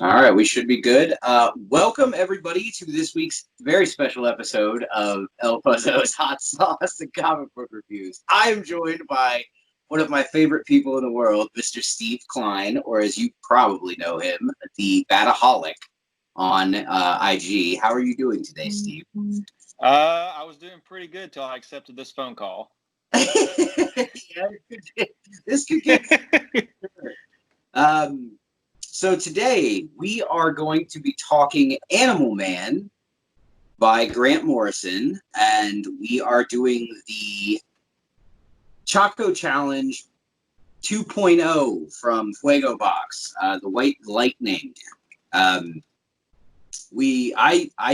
All right, we should be good. Welcome everybody to this week's very special episode of El Pozo's Hot Sauce and Comic Book Reviews. I am joined by one of my favorite people in the world, Mr. Steve Klein, or as you probably know him, the Bataholic on IG. How are you doing today, Steve? I was doing pretty good till I accepted this phone call. Yeah, this could get. So today we are going to be talking Animal Man by Grant Morrison, and we are doing the Choco Challenge 2.0 from Fuegobox, the White Lightning. I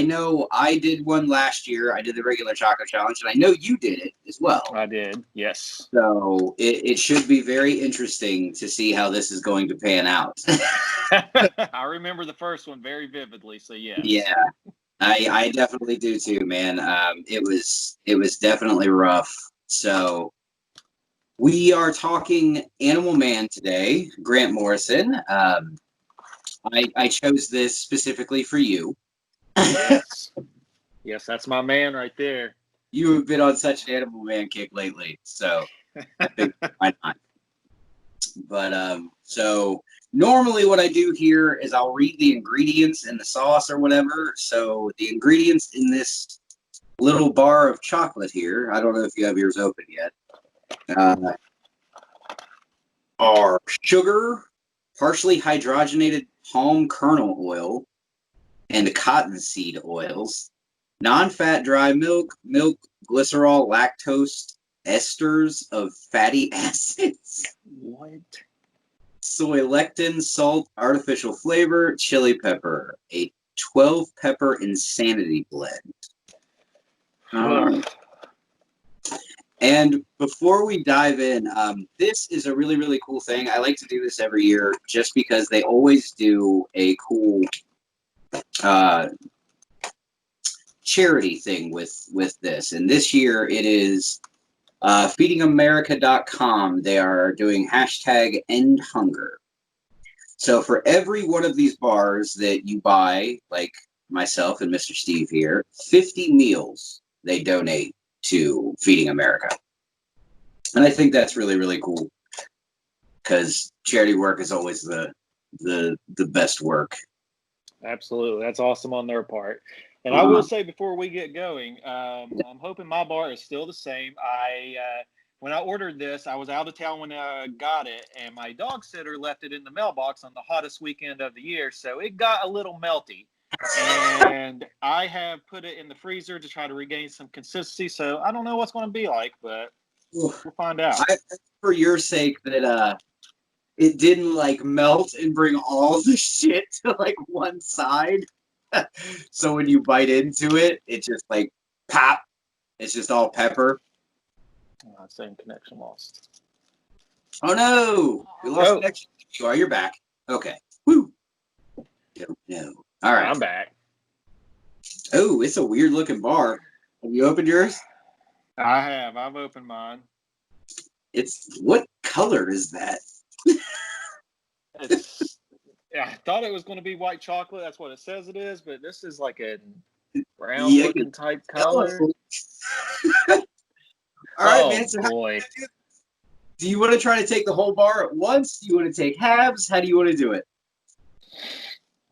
know I did one last year. I did the regular Choco Challenge, and I know you did it as well. I did, yes. So it should be very interesting to see how this is going to pan out. I remember the first one very vividly, so yes. Yeah, I definitely do too, man. It was definitely rough. So we are talking Animal Man today, Grant Morrison. I chose this specifically for you. Yes. Yes, that's my man right there. You have been on such an Animal Man kick lately, so I think why not? But so normally what I do here is I'll read the ingredients in the sauce or whatever. So the ingredients in this little bar of chocolate here, I don't know if you have yours open yet, are sugar, partially hydrogenated palm kernel oil, and cottonseed oils, non-fat dry milk, glycerol, lactose, esters of fatty acids. What? Soy lectin, salt, artificial flavor, chili pepper, a 12 pepper insanity blend. And before we dive in, this is a really, really cool thing. I like to do this every year just because they always do a cool charity thing with this. And this year it is feedingamerica.com. They are doing hashtag end hunger. So for every one of these bars that you buy, like myself and Mr. Steve here, 50 meals they donate to Feeding America. And I think that's really, really cool because charity work is always the best work. Absolutely. That's awesome on their part. And I will say before we get going, I'm hoping my bar is still the same. When I ordered this, I was out of town when I got it, and my dog sitter left it in the mailbox on the hottest weekend of the year, so it got a little melty. And I have put it in the freezer to try to regain some consistency, so I don't know what's going to be like, but we'll find out. For your sake that it didn't like melt and bring all the shit to like one side. So when you bite into it, it just like pop. It's just all pepper. Same connection lost. Oh no! We lost connection. You're back. Okay. Woo! No. All right. I'm back. Oh, it's a weird looking bar. Have you opened yours? I have. I've opened mine. What color is that? I thought it was going to be white chocolate. That's what it says it is, but this is like a brown looking type color. All right, man. So boy. Do you want to try to take the whole bar at once? Do you want to take halves? How do you want to do it?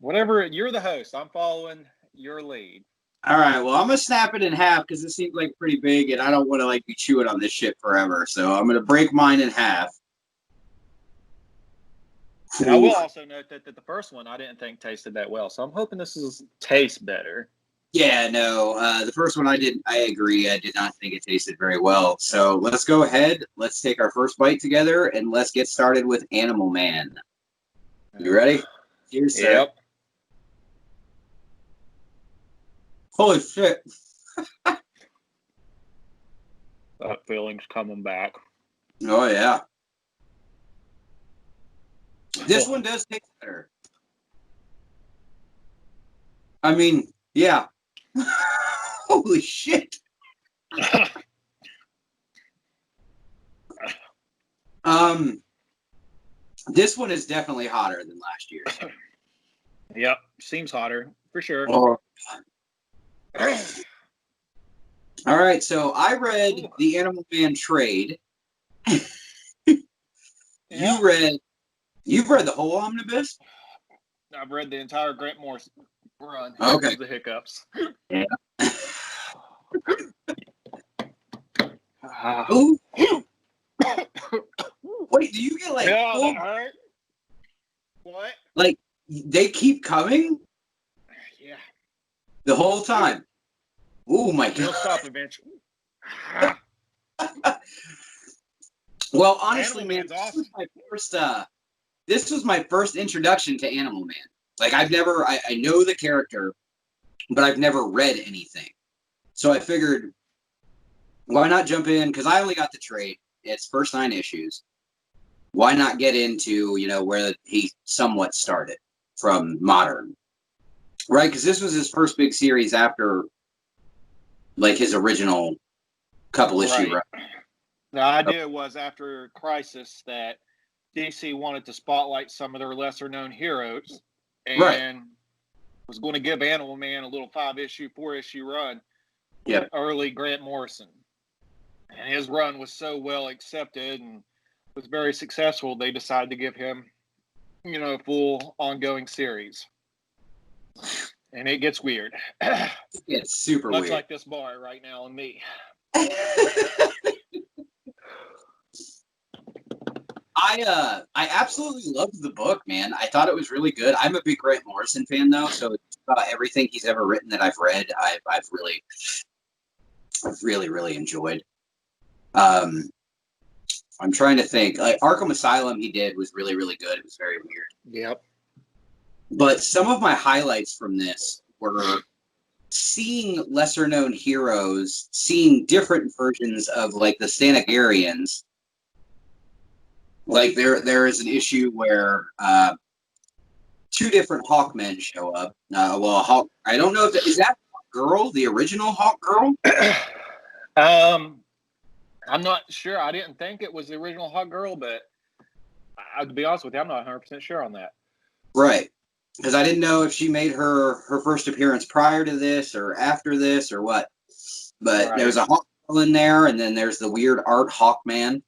Whatever. You're the host. I'm following your lead. All right. Well, I'm going to snap it in half because it seems like pretty big, and I don't want to like be chewing on this shit forever. So I'm going to break mine in half. And I will also note that the first one I didn't think tasted that well, so I'm hoping this tastes better. Yeah, no, the first one I agree. I did not think it tasted very well. So let's go ahead. Let's take our first bite together, and let's get started with Animal Man. You ready? Cheers, sir. Yep. Holy shit. That feeling's coming back. Oh, yeah. This one does taste better. I mean, yeah. Holy shit. This one is definitely hotter than last year's. Yep, seems hotter for sure. Oh. All right, so I read Ooh. the Animal Man trade. Yeah, You've read the whole omnibus? I've read the entire Grant Morrison run. Here Okay. comes the hiccups. Yeah. Ah. Ooh. Wait, do you get like Yeah, full, that hurt. What? like they keep coming Yeah, the whole time? Oh my they'll god. stop eventually. Ah. Well, honestly, Animal man, Man's awesome. this was my first introduction to Animal Man. Like I know the character, but I've never read anything. So I figured, why not jump in? Because I only got the trade. It's first 9 issues. Why not get into, where he somewhat started from modern, right? Because this was his first big series after, like, his original couple issue Right. run. The idea was after Crisis that DC wanted to spotlight some of their lesser known heroes Right. and was going to give Animal Man a little 5-issue, 4-issue run with Yep. early Grant Morrison. And his run was so well accepted and was very successful, they decided to give him, a full ongoing series. And it gets weird. It's super Much weird. like this bar right now and me. I absolutely loved the book, man. I thought it was really good. I'm a big Grant Morrison fan, though, so everything he's ever written that I've read, I've really enjoyed. I'm trying to think. Like Arkham Asylum, he did was really good. It was very weird. Yep. But some of my highlights from this were seeing lesser known heroes, seeing different versions of like the Stanagarians. Like there is an issue where 2 different Hawkmen show up. Hawk. I don't know is that Hawk Girl, the original Hawk Girl? I'm not sure. I didn't think it was the original Hot Girl, but to be honest with you, I'm not 100% sure on that. Right. Because I didn't know if she made her first appearance prior to this or after this or what. But there's a Hawk Girl in there, and then there's the weird Art Hawkman.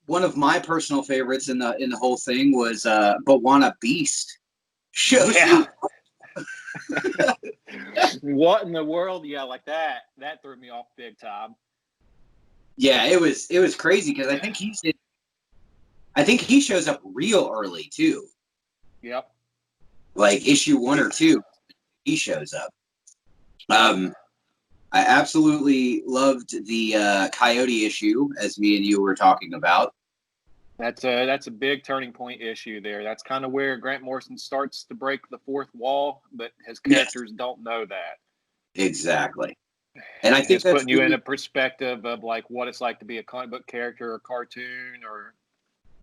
One of my personal favorites in the whole thing was Bawana Beast. Yeah. What in the world? Yeah, like that. That threw me off big time. Yeah, it was crazy because I think he shows up real early too. Yep. Like issue 1 or 2, he shows up. I absolutely loved the Coyote issue, as me and you were talking about. That's a big turning point issue there. That's kind of where Grant Morrison starts to break the fourth wall, but his characters don't know that. Exactly. And I think it's that's putting you in a perspective of like what it's like to be a comic book character or cartoon or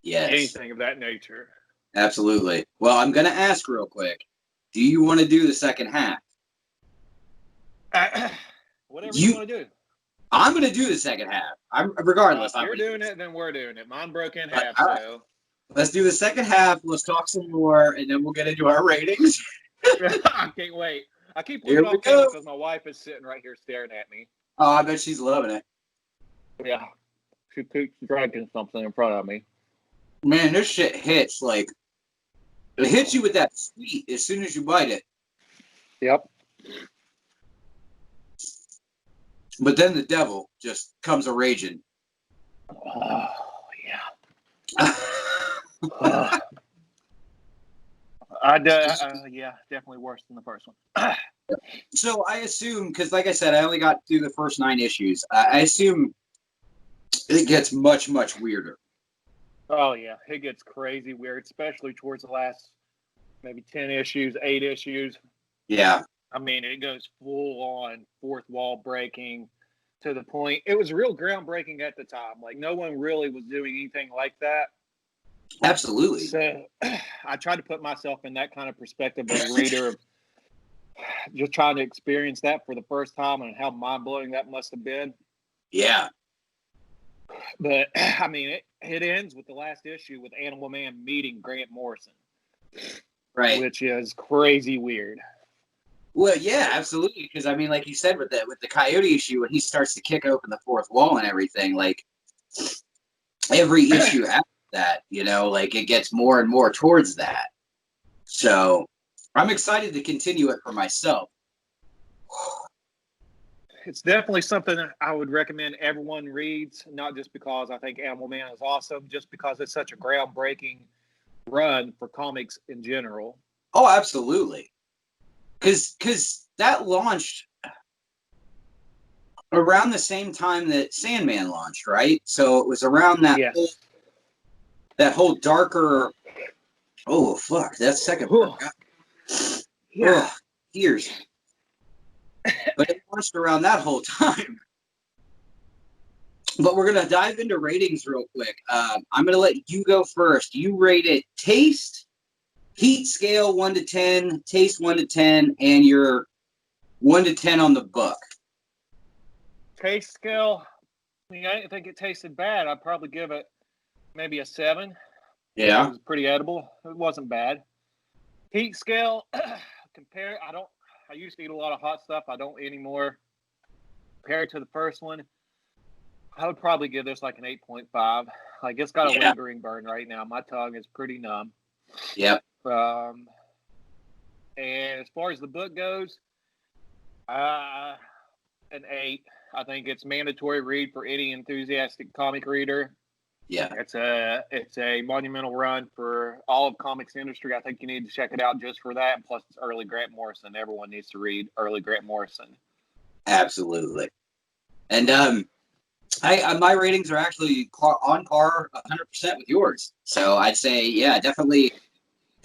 anything of that nature. Absolutely. Well, I'm going to ask real quick. Do you want to do the second half? Whatever you want to do. I'm going to do the second half. Regardless. If you're doing it, then we're doing it. Mine broke in half, all right. so. Let's do the second half. Let's talk some more, and then we'll get into our ratings. I can't wait. I keep putting it off camera because my wife is sitting right here staring at me. Oh, I bet she's loving it. Yeah. She keeps dragging something in front of me. Man, this shit hits like it hits you with that sweet as soon as you bite it. Yep. But then the devil just comes a raging. Oh, yeah. Yeah, definitely worse than the first one. So I assume, because like I said, I only got through the first 9 issues. I assume it gets much weirder. Oh yeah, it gets crazy weird, especially towards the last maybe 10 issues, 8 issues. Yeah. I mean, it goes full on fourth wall breaking to the point. It was real groundbreaking at the time. Like no one really was doing anything like that. Absolutely. So I tried to put myself in that kind of perspective as a reader of just trying to experience that for the first time and how mind-blowing that must have been. Yeah. But I mean, it ends with the last issue with Animal Man meeting Grant Morrison. Right. which is crazy weird. Well, yeah, absolutely. Because I mean, like you said, with the coyote issue, when he starts to kick open the fourth wall and everything, like every issue after that, like it gets more and more towards that. So I'm excited to continue it for myself. It's definitely something I would recommend everyone reads, not just because I think Animal Man is awesome, just because it's such a groundbreaking run for comics in general. Oh, absolutely. Because that launched around the same time that Sandman launched, right? So it was around that whole darker. Oh fuck! That second part. Yeah. Oh, years. But it launched around that whole time. But we're gonna dive into ratings real quick. I'm gonna let you go first. You rate it taste, heat scale 1 to 10, taste 1 to 10, and your 1 to 10 on the book. Taste scale. I mean, I didn't think it tasted bad. I'd probably give it maybe a 7. Yeah. It was pretty edible. It wasn't bad. Heat scale. I used to eat a lot of hot stuff. I don't anymore. Compared to the first one, I would probably give this like an 8.5. Like it's got a lingering burn right now. My tongue is pretty numb. Yep. And as far as the book goes, an 8. I think it's mandatory read for any enthusiastic comic reader. Yeah. It's a monumental run for all of comics industry. I think you need to check it out just for that. And plus, it's early Grant Morrison. Everyone needs to read early Grant Morrison. Absolutely. And my ratings are actually on par 100% with yours. So I'd say, yeah, definitely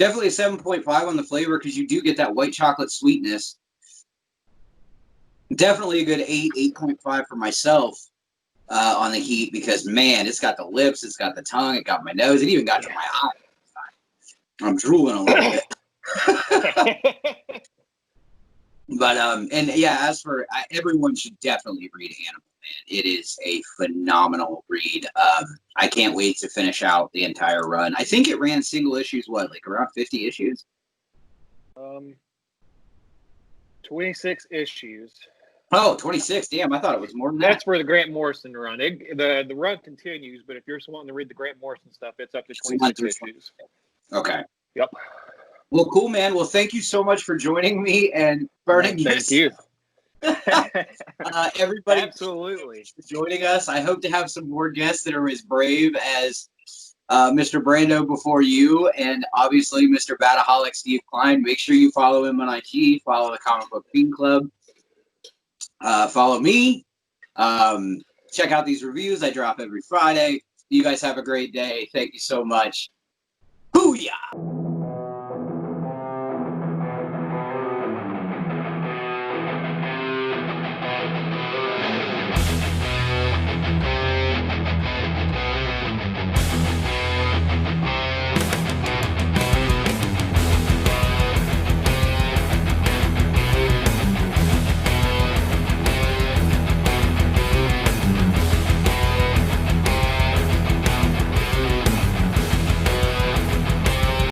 a 7.5 on the flavor because you do get that white chocolate sweetness. Definitely a good 8.5 for myself on the heat because, man, it's got the lips, it's got the tongue, it got my nose, it even got to my eye. I'm drooling a little bit. But, and yeah, as for everyone should definitely read Animal Man. It is a phenomenal read. I can't wait to finish out the entire run. I think it ran single issues, like around 50 issues? 26 issues. Oh, 26. Damn, I thought it was more than that. That's for the Grant Morrison run. The run continues, but if you're wanting to read the Grant Morrison stuff, it's up to 26 issues. Okay. Yep. Well, cool, man. Well, thank you so much for joining me and burning your Thank you. Everybody, absolutely, for joining us. I hope to have some more guests that are as brave as Mr. Brando before you, and obviously Mr. Bataholic Steve Klein. Make sure you follow him on IG. Follow the Comic Book Fiend Club. Follow me. Check out these reviews. I drop every Friday. You guys have a great day. Thank you so much. Booyah!